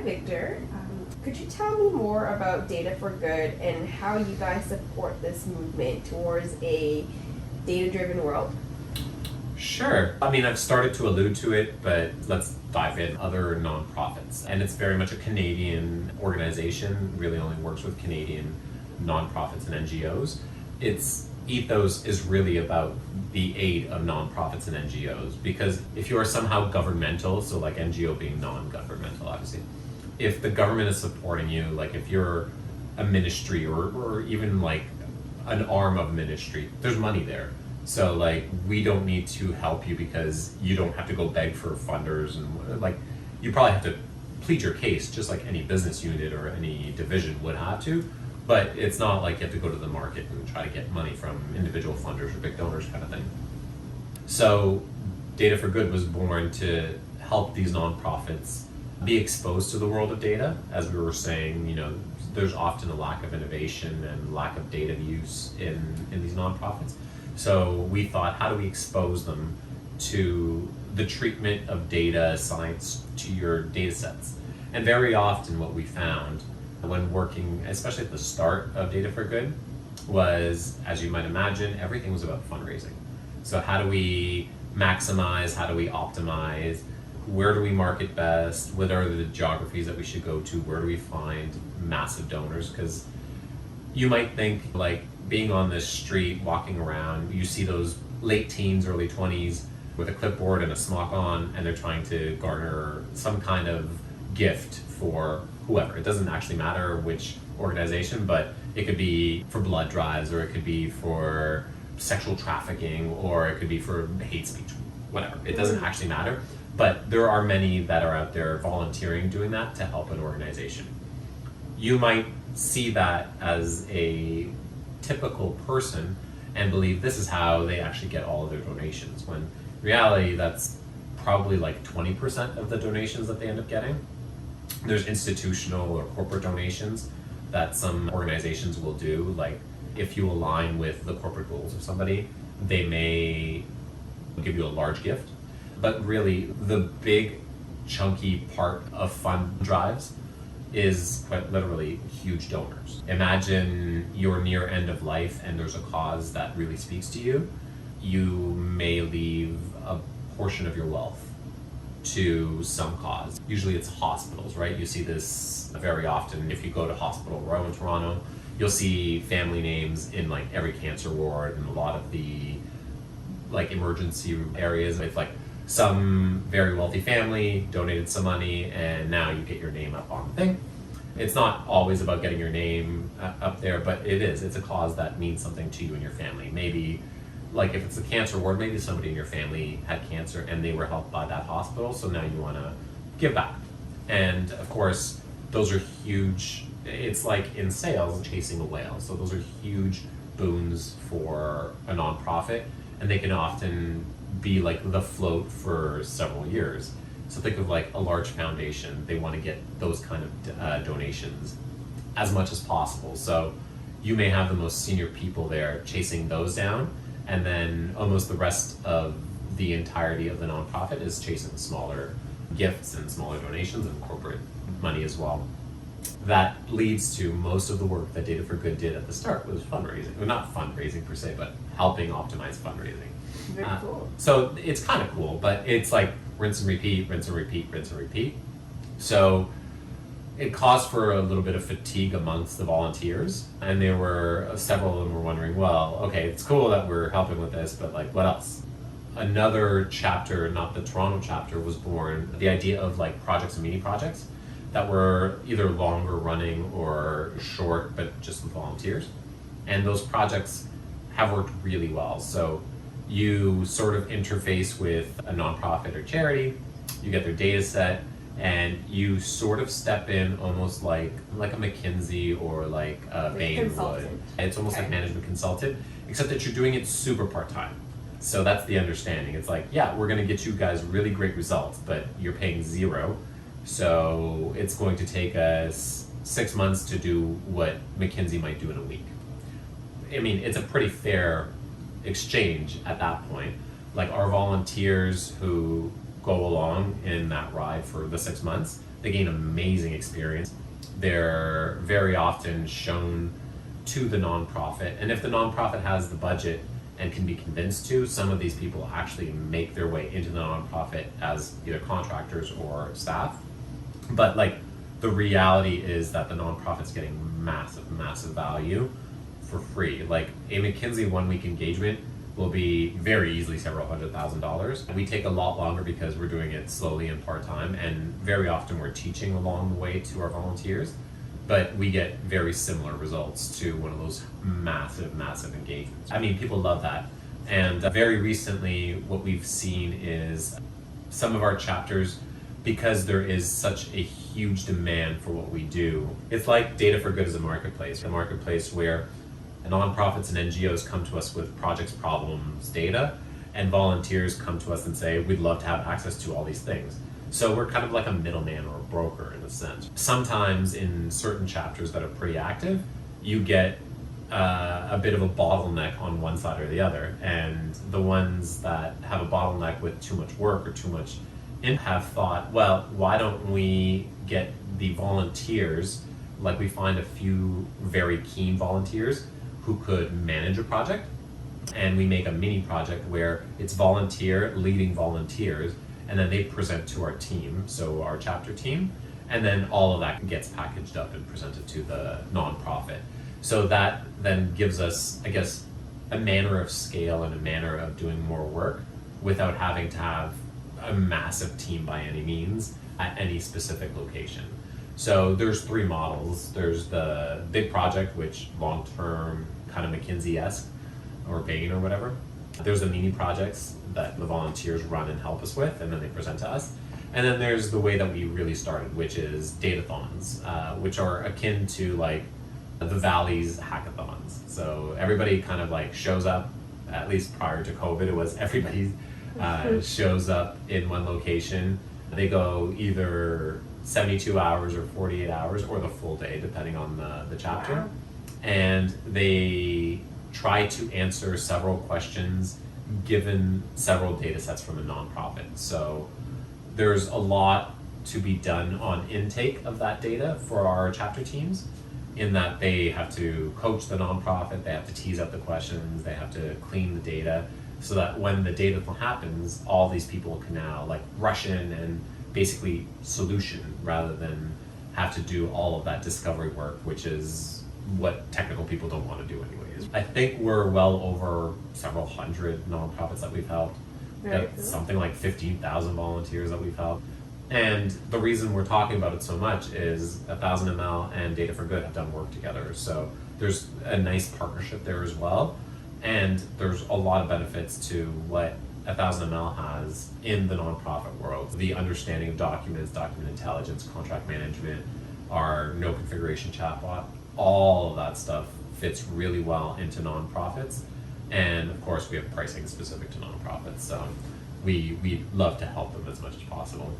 Victor. Could you tell me more about Data for Good and how you guys support this movement towards a data-driven world? Sure. I mean, I've started to allude to it, but let's dive in. Other nonprofits. And it's very much a Canadian organization, really only works with Canadian nonprofits and NGOs. Its ethos is really about the aid of nonprofits and NGOs, because if you are somehow governmental, so like NGO being non-governmental, obviously, if the government is supporting you, like if you're a ministry or even like an arm of ministry, there's money there. So like we don't need to help you because you don't have to go beg for funders, and like you probably have to plead your case just like any business unit or any division would have to, but it's not like you have to go to the market and try to get money from individual funders or big donors kind of thing. So Data for Good was born to help these nonprofits be exposed to the world of data. As we were saying, you know, there's often a lack of innovation and lack of data use in these nonprofits. So we thought, how do we expose them to the treatment of data science to your data sets? And very often what we found when working, especially at the start of Data for Good, was, as you might imagine, everything was about fundraising. So how do we maximize, how do we optimize, where do we market best, what are the geographies that we should go to, where do we find massive donors? Because you might think like being on this street, walking around, you see those late teens, early 20s with a clipboard and a smock on, and they're trying to garner some kind of gift for whoever. It doesn't actually matter which organization, but it could be for blood drives, or it could be for sexual trafficking, or it could be for hate speech, whatever. It doesn't actually matter. But there are many that are out there volunteering doing that to help an organization. You might see that as a typical person and believe this is how they actually get all of their donations, when in reality that's probably like 20% of the donations that they end up getting. There's institutional or corporate donations that some organizations will do. Like if you align with the corporate goals of somebody, they may give you a large gift. But really the big chunky part of fund drives is quite literally huge donors. Imagine you're near end of life and there's a cause that really speaks to you. You may leave a portion of your wealth to some cause. Usually it's hospitals, right? You see this very often. If you go to Hospital Royal in Toronto, you'll see family names in like every cancer ward and a lot of the like emergency areas. It's like some very wealthy family donated some money and now you get your name up on the thing. It's not always about getting your name up there, but it is. It's a cause that means something to you and your family. Maybe like if it's a cancer ward, maybe somebody in your family had cancer and they were helped by that hospital, so now you want to give back. And of course, those are huge. It's like in sales, chasing a whale. So those are huge boons for a nonprofit, and they can often be like the float for several years. So think of like a large foundation. They want to get those kind of donations as much as possible. So you may have the most senior people there chasing those down, and then almost the rest of the entirety of the nonprofit is chasing smaller gifts and smaller donations and corporate money as well. That leads to most of the work that Data for Good did at the start was fundraising. Well, not fundraising per se, but helping optimize fundraising. Very cool. So it's kind of cool, but it's like rinse and repeat, rinse and repeat, rinse and repeat. So it caused for a little bit of fatigue amongst the volunteers, and there were several of them were wondering, well, okay, it's cool that we're helping with this, but like what else? Another chapter, not the Toronto chapter, was born, the idea of like projects and mini projects that were either longer running or short, but just with volunteers. And those projects have worked really well. So you sort of interface with a nonprofit or charity, you get their data set, and you sort of step in almost like a McKinsey or like a Bain would. It's almost like management consultant, except that you're doing it super part-time. So that's the understanding. It's like, yeah, we're gonna get you guys really great results, but you're paying zero. So it's going to take us 6 months to do what McKinsey might do in a week. I mean, it's a pretty fair exchange at that point. Like our volunteers who go along in that ride for the 6 months, They gain amazing experience. They're very often shown to the nonprofit, and if the nonprofit has the budget and can be convinced to, some of these people actually make their way into the nonprofit as either contractors or staff. But like, the reality is that the nonprofit's getting massive value for free. Like, a McKinsey 1 week engagement will be very easily several $100,000. We take a lot longer because we're doing it slowly and part-time, and very often we're teaching along the way to our volunteers, but we get very similar results to one of those massive engagements. I mean, people love that. And very recently, what we've seen is some of our chapters, because there is such a huge demand for what we do. It's like Data for Good is a marketplace where nonprofits and NGOs come to us with projects, problems, data, and volunteers come to us and say, we'd love to have access to all these things. So we're kind of like a middleman or a broker in a sense. Sometimes in certain chapters that are pretty active, you get a bit of a bottleneck on one side or the other. And the ones that have a bottleneck with too much work or too much have thought, well, why don't we get the volunteers, like we find a few very keen volunteers who could manage a project, and we make a mini project where it's volunteer leading volunteers, and then they present to our team, so our chapter team, and then all of that gets packaged up and presented to the nonprofit. So that then gives us, I guess, a manner of scale and a manner of doing more work without having to have a massive team by any means at any specific location. So there's 3 models. There's the big project, which long-term, kind of McKinsey-esque, or Bain or whatever. There's the mini projects that the volunteers run and help us with, and then they present to us. And then there's the way that we really started, which is datathons, which are akin to like the Valley's hackathons. So everybody kind of like shows up, at least prior to COVID, it was everybody shows up in one location. They go either 72 hours or 48 hours or the full day, depending on the chapter. Wow. And they try to answer several questions given several data sets from a nonprofit. So there's a lot to be done on intake of that data for our chapter teams, in that they have to coach the nonprofit, they have to tease out the questions, they have to clean the data, so that when the data happens, all these people can now like rush in and basically solution, rather than have to do all of that discovery work, which is what technical people don't want to do anyways. I think we're well over several hundred nonprofits that we've helped. Very cool. Something like 15,000 volunteers that we've helped. And the reason we're talking about it so much is 1000 ml and Data for Good have done work together. So there's a nice partnership there as well. And there's a lot of benefits to what 1000 ml has in the nonprofit world. The understanding of documents, document intelligence, contract management, our no configuration chatbot, all of that stuff fits really well into nonprofits. And of course we have pricing specific to nonprofits. So we love to help them as much as possible.